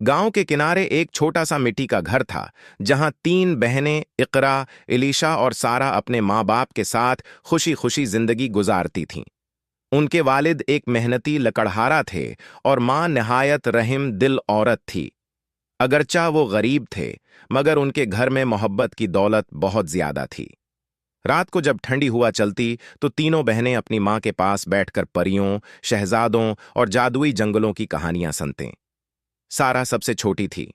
गांव के किनारे एक छोटा सा मिट्टी का घर था, जहां तीन बहनें इकरा, एलिशा और सारा अपने माँ बाप के साथ खुशी खुशी जिंदगी गुजारती थीं। उनके वालिद एक मेहनती लकड़हारा थे और माँ निहायत रहीम दिल औरत थी। अगरचा वो गरीब थे, मगर उनके घर में मोहब्बत की दौलत बहुत ज्यादा थी। रात को जब ठंडी हुआ चलती तो तीनों बहनें अपनी माँ के पास बैठकर परियों, शहजादों और जादुई जंगलों की कहानियां सुनतें। सारा सबसे छोटी थी,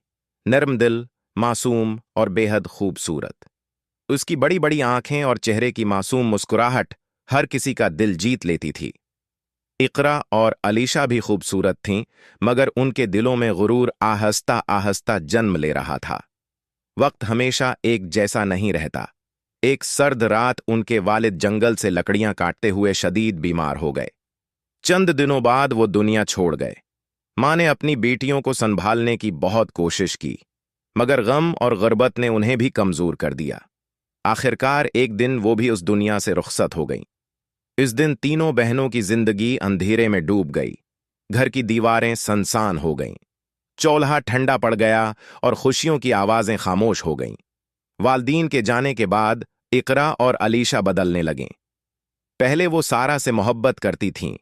नर्म दिल, मासूम और बेहद खूबसूरत। उसकी बड़ी बड़ी आंखें और चेहरे की मासूम मुस्कुराहट हर किसी का दिल जीत लेती थी। इकरा और अलीशा भी खूबसूरत थीं, मगर उनके दिलों में गुरूर आहस्ता आहस्ता जन्म ले रहा था। वक्त हमेशा एक जैसा नहीं रहता। एक सर्द रात उनके वालिद जंगल से लकड़ियां काटते हुए शदीद बीमार हो गए। चंद दिनों बाद वो दुनिया छोड़ गए। मां ने अपनी बेटियों को संभालने की बहुत कोशिश की, मगर गम और गुर्बत ने उन्हें भी कमजोर कर दिया। आखिरकार एक दिन वो भी उस दुनिया से रुखसत हो गईं। इस दिन तीनों बहनों की जिंदगी अंधेरे में डूब गई। घर की दीवारें सनसान हो गईं, चौल्हा ठंडा पड़ गया और खुशियों की आवाजें खामोश हो गईं। वालदीन के जाने के बाद इकरा और अलीशा बदलने लगें। पहले वो सारा से मोहब्बत करती थीं,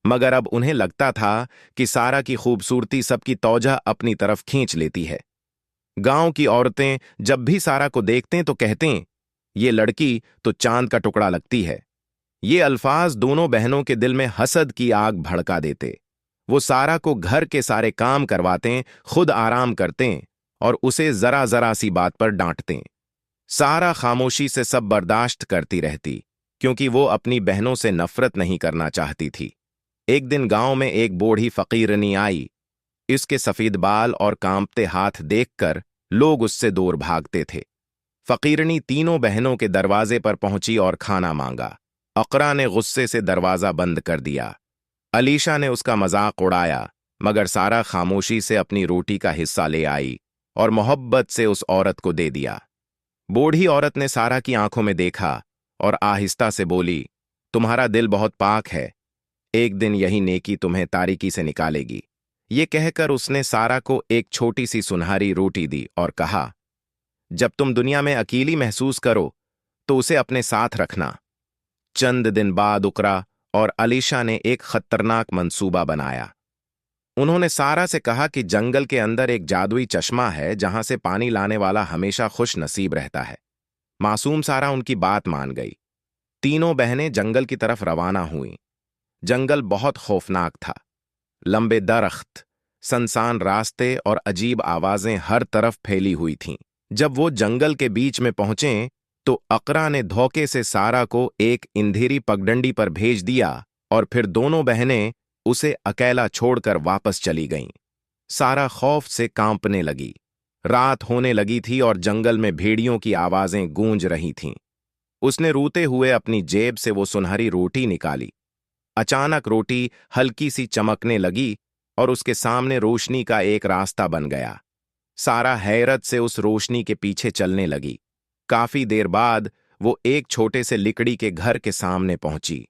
मगर अब उन्हें लगता था कि सारा की खूबसूरती सबकी तौजह अपनी तरफ खींच लेती है। गांव की औरतें जब भी सारा को देखतें तो कहतें, ये लड़की तो चांद का टुकड़ा लगती है। ये अल्फाज दोनों बहनों के दिल में हसद की आग भड़का देते। वो सारा को घर के सारे काम करवातें, खुद आराम करतें और उसे जरा जरा सी बात पर डांटतें। सारा खामोशी से सब बर्दाश्त करती रहती, क्योंकि वो अपनी बहनों से नफरत नहीं करना चाहती थी। एक दिन गांव में एक बूढ़ी फकीरनी आई। इसके सफेद बाल और कांपते हाथ देखकर लोग उससे दूर भागते थे। फकीरनी तीनों बहनों के दरवाजे पर पहुंची और खाना मांगा। अकरा ने गुस्से से दरवाजा बंद कर दिया। अलीशा ने उसका मजाक उड़ाया, मगर सारा खामोशी से अपनी रोटी का हिस्सा ले आई और मोहब्बत से उस औरत को दे दिया। बूढ़ी औरत ने सारा की आंखों में देखा और आहिस्ता से बोली, तुम्हारा दिल बहुत पाक है, एक दिन यही नेकी तुम्हें तारीकी से निकालेगी। ये कहकर उसने सारा को एक छोटी सी सुनहरी रोटी दी और कहा, जब तुम दुनिया में अकेली महसूस करो तो उसे अपने साथ रखना। चंद दिन बाद उकरा और अलीशा ने एक खतरनाक मंसूबा बनाया। उन्होंने सारा से कहा कि जंगल के अंदर एक जादुई चश्मा है, जहां से पानी लाने वाला हमेशा खुश नसीब रहता है। मासूम सारा उनकी बात मान गई। तीनों बहनें जंगल की तरफ रवाना हुईं। जंगल बहुत खौफनाक था। लंबे दरख्त, सनसान रास्ते और अजीब आवाजें हर तरफ फैली हुई थीं। जब वो जंगल के बीच में पहुंचे तो अकरा ने धोखे से सारा को एक इंधेरी पगडंडी पर भेज दिया और फिर दोनों बहनें उसे अकेला छोड़कर वापस चली गईं। सारा खौफ से कांपने लगी। रात होने लगी थी और जंगल में भेड़ियों की आवाजें गूंज रही थीं। उसने रोते हुए अपनी जेब से वो सुनहरी रोटी निकाली। अचानक रोटी हल्की सी चमकने लगी और उसके सामने रोशनी का एक रास्ता बन गया। सारा हैरत से उस रोशनी के पीछे चलने लगी। काफी देर बाद वो एक छोटे से लकड़ी के घर के सामने पहुंची।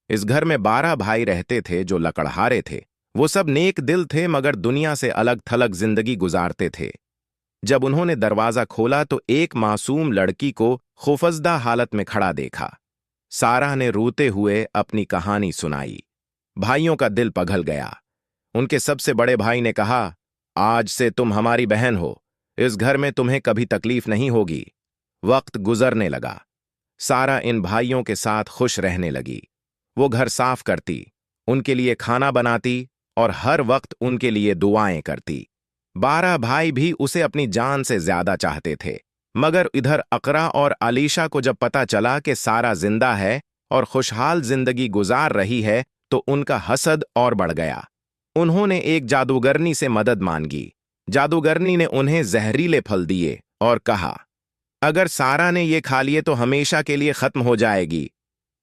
इस घर में 12 भाई रहते थे जो लकड़हारे थे। वो सब नेक दिल थे, मगर दुनिया से अलग थलग जिंदगी गुजारते थे। जब उन्होंने दरवाजा खोला तो एक मासूम लड़की को खौफजदा हालत में खड़ा देखा। सारा ने रोते हुए अपनी कहानी सुनाई। भाइयों का दिल पिघल गया। उनके सबसे बड़े भाई ने कहा, आज से तुम हमारी बहन हो, इस घर में तुम्हें कभी तकलीफ नहीं होगी। वक्त गुजरने लगा। सारा इन भाइयों के साथ खुश रहने लगी। वो घर साफ करती, उनके लिए खाना बनाती और हर वक्त उनके लिए दुआएं करती। 12 भाई भी उसे अपनी जान से ज्यादा चाहते थे। मगर इधर अकरा और अलीशा को जब पता चला कि सारा जिंदा है और खुशहाल जिंदगी गुजार रही है तो उनका हसद और बढ़ गया। उन्होंने एक जादूगरनी से मदद मांगी। जादूगरनी ने उन्हें जहरीले फल दिए और कहा, अगर सारा ने ये खा लिए तो हमेशा के लिए खत्म हो जाएगी।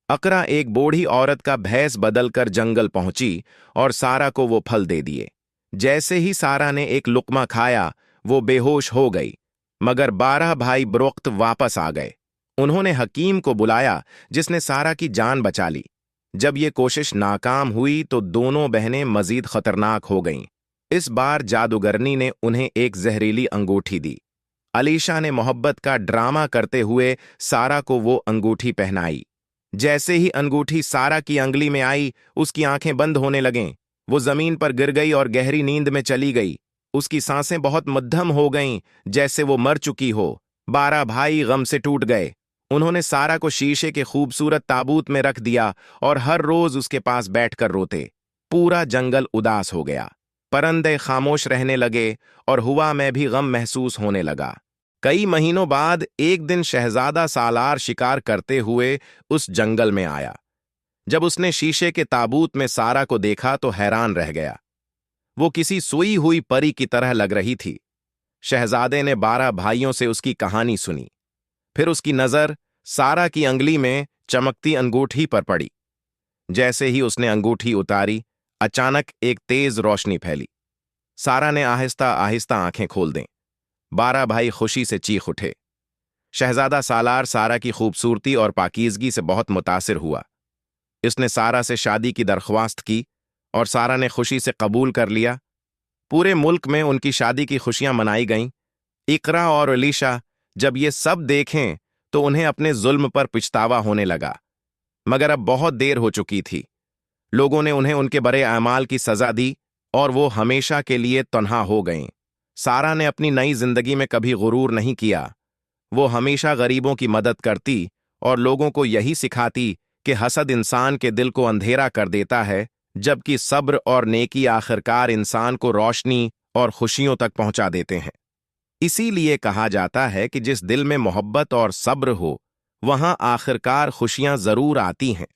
अकरा एक बूढ़ी औरत का भेष बदलकर जंगल पहुंची और सारा को वो फल दे दिए। जैसे ही सारा ने एक लुक्मा खाया वो बेहोश हो गई, मगर 12 भाई बरोक्त वापस आ गए। उन्होंने हकीम को बुलाया, जिसने सारा की जान बचा ली। जब ये कोशिश नाकाम हुई तो दोनों बहनें मजीद खतरनाक हो गईं। इस बार जादूगरनी ने उन्हें एक जहरीली अंगूठी दी। अलीशा ने मोहब्बत का ड्रामा करते हुए सारा को वो अंगूठी पहनाई। जैसे ही अंगूठी सारा की अंगली में आई, उसकी आंखें बंद होने लगें। वो जमीन पर गिर गई और गहरी नींद में चली गई। उसकी सांसें बहुत मध्यम हो गईं, जैसे वो मर चुकी हो। 12 भाई गम से टूट गए। उन्होंने सारा को शीशे के खूबसूरत ताबूत में रख दिया और हर रोज उसके पास बैठकर रोते। पूरा जंगल उदास हो गया। परिंदे खामोश रहने लगे और हवा में भी गम महसूस होने लगा। कई महीनों बाद एक दिन शहजादा सालार शिकार करते हुए उस जंगल में आया। जब उसने शीशे के ताबूत में सारा को देखा तो हैरान रह गया। वो किसी सोई हुई परी की तरह लग रही थी। शहजादे ने 12 भाइयों से उसकी कहानी सुनी। फिर उसकी नजर सारा की अंगली में चमकती अंगूठी पर पड़ी। जैसे ही उसने अंगूठी उतारी, अचानक एक तेज रोशनी फैली। सारा ने आहिस्ता आहिस्ता आंखें खोल दें। 12 भाई खुशी से चीख उठे। शहजादा सालार सारा की खूबसूरती और पाकीज़गी से बहुत मुतासिर हुआ। इसने सारा से शादी की दरख्वास्त की और सारा ने खुशी से कबूल कर लिया। पूरे मुल्क में उनकी शादी की खुशियां मनाई गईं। इकरा और अलीशा जब ये सब देखें तो उन्हें अपने जुल्म पर पछतावा होने लगा, मगर अब बहुत देर हो चुकी थी। लोगों ने उन्हें उनके बड़े अमाल की सजा दी और वो हमेशा के लिए तन्हा हो गईं। सारा ने अपनी नई जिंदगी में कभी गुरूर नहीं किया। वो हमेशा गरीबों की मदद करती और लोगों को यही सिखाती कि हसद इंसान के दिल को अंधेरा कर देता है, जबकि सब्र और नेकी आखिरकार इंसान को रोशनी और खुशियों तक पहुंचा देते हैं। इसीलिए कहा जाता है कि जिस दिल में मोहब्बत और सब्र हो, वहां आखिरकार खुशियां जरूर आती हैं।